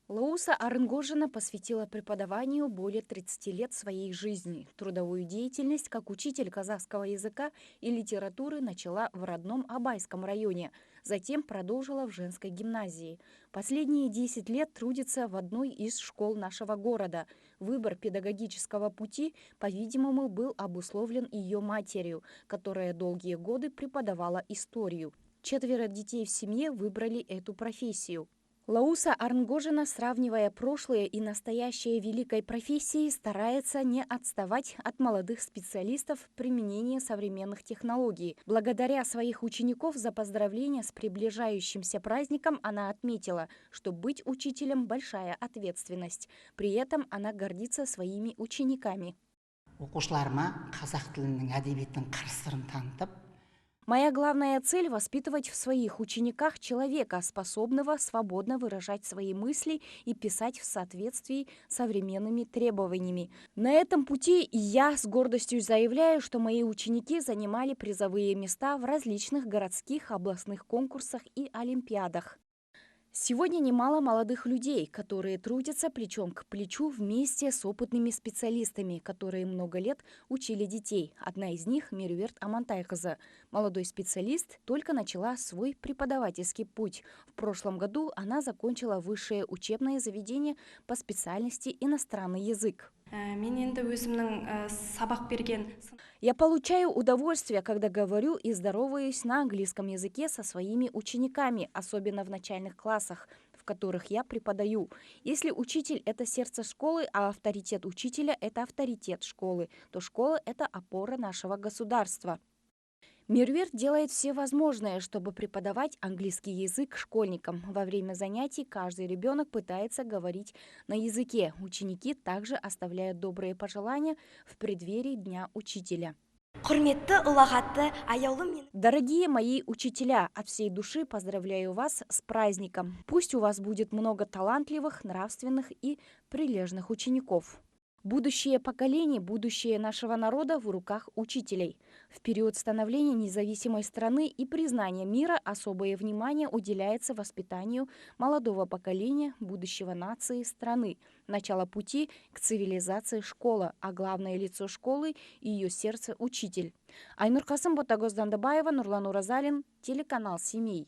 Лауса Арнгожина посвятила преподаванию более 30 лет своей жизни. Трудовую деятельность как учитель казахского языка и литературы начала в родном Абайском районе, затем продолжила в женской гимназии. Последние 10 лет трудится в одной из школ нашего города. Выбор педагогического пути, по-видимому, был обусловлен ее матерью, которая долгие годы преподавала историю. 4 детей в семье выбрали эту профессию. Лауса Арнгожина, сравнивая прошлое и настоящее великой профессией, старается не отставать от молодых специалистов в применении современных технологий. Благодаря своих учеников за поздравления с приближающимся праздником она отметила, что быть учителем – большая ответственность. При этом она гордится своими учениками. Оқушыларыма қазақ тілінің әдебиеттің қыр-сырын танытып, Моя главная цель – воспитывать в своих учениках человека, способного свободно выражать свои мысли и писать в соответствии с современными требованиями. На этом пути я с гордостью заявляю, что мои ученики занимали призовые места в различных городских, областных конкурсах и олимпиадах. Сегодня немало молодых людей, которые трудятся плечом к плечу вместе с опытными специалистами, которые много лет учили детей. Одна из них – Меруверт Амантайқызы. Молодой специалист только начала свой преподавательский путь. В прошлом году она закончила высшее учебное заведение по специальности иностранный язык. Я получаю удовольствие, когда говорю и здороваюсь на английском языке со своими учениками, особенно в начальных классах, в которых я преподаю. Если учитель – это сердце школы, а авторитет учителя – это авторитет школы, то школа – это опора нашего государства. Меруверт делает все возможное, чтобы преподавать английский язык школьникам. Во время занятий каждый ребенок пытается говорить на языке. Ученики также оставляют добрые пожелания в преддверии Дня учителя. Дорогие мои учителя, от всей души поздравляю вас с праздником. Пусть у вас будет много талантливых, нравственных и прилежных учеников. Будущее поколение, будущее нашего народа в руках учителей. В период становления независимой страны и признания мира особое внимание уделяется воспитанию молодого поколения, будущего нации страны. Начало пути к цивилизации школа, а главное лицо школы и ее сердце учитель. Айнур Касым, Ботагоз Дандабаева, Нурлан Уразалин, телеканал «Семей».